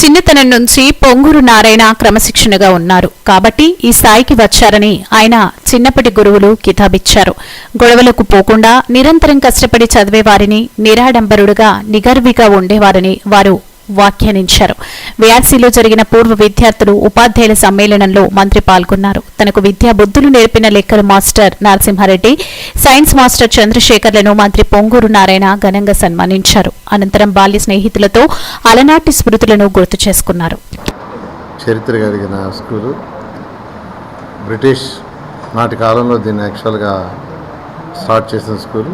చిన్నతనం నుంచి పొంగూరు నారాయణ క్రమశిక్షణగా ఉన్నారు కాబట్టి ఈ స్థాయికి వచ్చారని ఆయన చిన్నప్పటి గురువులు కితాబిచ్చారు. గొడవలకు పోకుండా నిరంతరం కష్టపడి చదివేవారిని, నిరాడంబరుడుగా నిగర్విగా ఉండేవారని వారు వ్యాఖ్యానించారు. వ్యాసీలో జరిగిన పూర్వ విద్యార్థులు ఉపాధ్యాయుల సమ్మేళనంలో మంత్రి పాల్గొన్నారు. తనకు విద్యా బుద్ధులు నేర్పిన లెక్కల మాస్టర్ నరసింహారెడ్డి, సైన్స్ మాస్టర్ చంద్రశేఖర్లను మంత్రి పొంగూరు నారాయణ ఘనంగా సన్మానించారు. అనంతరం బాల్య స్నేహితులతో అలనాటి స్మృతులను గుర్తు చేసుకున్నారు. చరిత్ర కలిగిన స్కూలు, బ్రిటిష్ నాటి కాలంలో దీన్ని యాక్చువల్గా స్టార్ట్ చేసిన స్కూలు.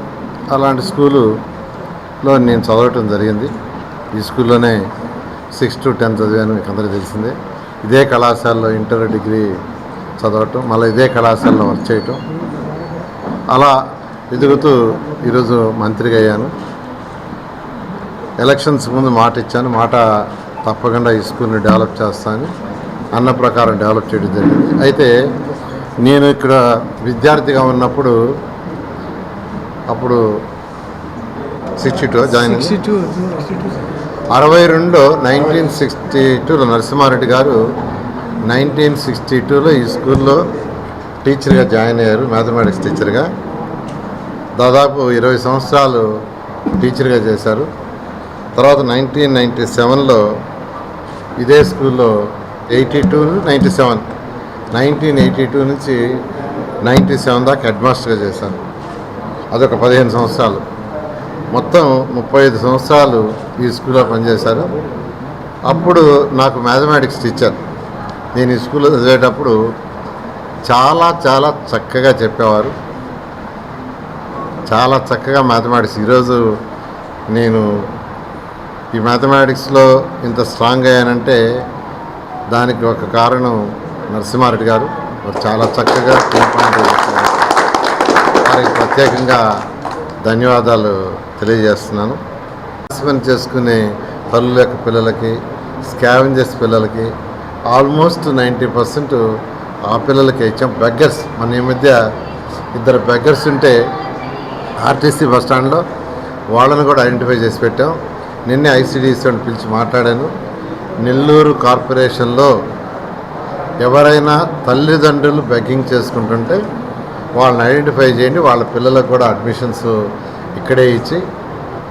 అలాంటి స్కూలులో నేను చదవటం జరిగింది. ఈ స్కూల్లోనే 6 to 10 చదివాను, మీకు అందరికీ తెలిసిందే. ఇదే కళాశాలలో ఇంటర్, డిగ్రీ చదవటం, మళ్ళీ ఇదే కళాశాలలో వర్క్ చేయటం, అలా ఎదుగుతూ ఈరోజు మంత్రిగా అయ్యాను. ఎలక్షన్స్ ముందు మాట ఇచ్చాను, మాట తప్పకుండా ఈ స్కూల్ని డెవలప్ చేస్తానని అన్న ప్రకారం డెవలప్ చేయడం జరిగింది. అయితే నేను ఇక్కడ విద్యార్థిగా ఉన్నప్పుడు అప్పుడు 62 జాయిన్ 62 1962లో నరసింహారెడ్డి గారు 1962లో ఈ స్కూల్లో టీచర్గా జాయిన్ అయ్యారు. మ్యాథమెటిక్స్ టీచర్గా దాదాపు 20 సంవత్సరాలు టీచర్గా చేశారు. తర్వాత 1997లో ఇదే స్కూల్లో 1982 నుంచి 97 దాకా హెడ్ మాస్టర్గా చేశాను. అదొక 15 సంవత్సరాలు. మొత్తం 35 సంవత్సరాలు ఈ స్కూల్లో పనిచేశారు. అప్పుడు నాకు మ్యాథమెటిక్స్ టీచర్, నేను ఈ స్కూల్లో చదివేటప్పుడు చాలా చాలా చక్కగా చెప్పేవారు. చాలా చక్కగా మ్యాథమెటిక్స్, ఈరోజు నేను ఈ మ్యాథమెటిక్స్లో ఇంత స్ట్రాంగ్ అయ్యానంటే దానికి ఒక కారణం నరసింహారెడ్డి గారు. వారు చాలా చక్కగా వారికి ప్రత్యేకంగా ధన్యవాదాలు తెలియజేస్తున్నాను. పని చేసుకునే పనుల యొక్క పిల్లలకి, స్కావెంజర్స్ పిల్లలకి ఆల్మోస్ట్ 90% ఆ పిల్లలకి ఇచ్చాం. బెగ్గర్స్, మన ఈ మధ్య 2 బెగ్గర్స్ ఉంటే ఆర్టీసీ బస్ స్టాండ్లో వాళ్ళని కూడా ఐడెంటిఫై చేసి పెట్టాం. నిన్నే ఐసిడిఎస్ అని పిలిచి మాట్లాడాను. నెల్లూరు కార్పొరేషన్లో ఎవరైనా తల్లిదండ్రులు బెగ్గింగ్ చేసుకుంటుంటే వాళ్ళని ఐడెంటిఫై చేయండి, వాళ్ళ పిల్లలకు కూడా అడ్మిషన్స్ ఇక్కడే ఇచ్చి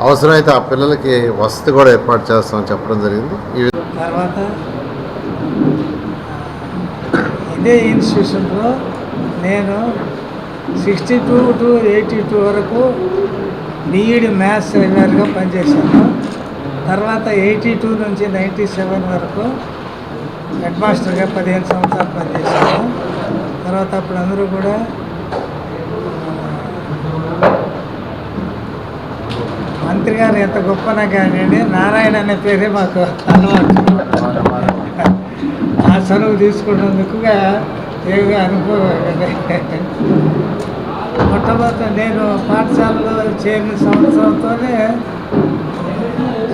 అవసరమైతే ఆ పిల్లలకి వసతి కూడా ఏర్పాటు చేస్తామని చెప్పడం జరిగింది. తర్వాత ఇదే ఇన్స్టిట్యూషన్లో నేను 62 to 82 వరకు బీఈడి మ్యాథ్స్ ట్రైనర్గా పనిచేశాను. తర్వాత 82 నుంచి 97 వరకు హెడ్ మాస్టర్గా 15 సంవత్సరాలు పనిచేశాను. తర్వాత అప్పుడు అందరూ కూడా మంత్రి గారు ఎంత గొప్పనా కానివ్వండి, నారాయణ అనే పేరే మాకు అలవాటు. ఆ చనువు తీసుకున్నందుకుగా ఏమి అనుభవం. మొట్టమొదట నేను పాఠశాలలో చేరిన సంవత్సరంతోనే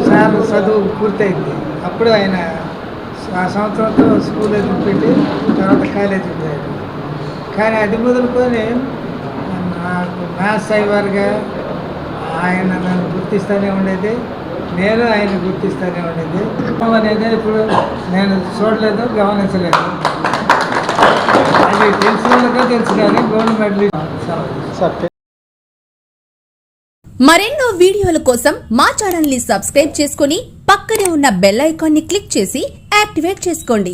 సార్ చదువు పూర్తయింది. అప్పుడు ఆయన ఆ సంవత్సరంతో స్కూల్ వదిలిపెట్టి తర్వాత కాలేజీ పోయాడు. కానీ అది మొదలుకొని నాకు మ్యాథ్స్ అయ్యేవారుగా ఆయన నన్ను గుర్తిస్తూనే ఉండేది, నేను ఆయన గుర్తిస్తూనే ఉండేది. అనేది ఇప్పుడు నేను చూడలేదు, గమనించలేదు. అది తెలిసిన వాళ్ళకే తెలుసు కానీ గోల్డ్ మెడల్. మరెన్నో వీడియోల కోసం మా ఛానల్ ని సబ్స్క్రైబ్ చేసుకుని పక్కనే ఉన్న బెల్ ఐకాన్ ని క్లిక్ చేసి యాక్టివేట్ చేసుకోండి.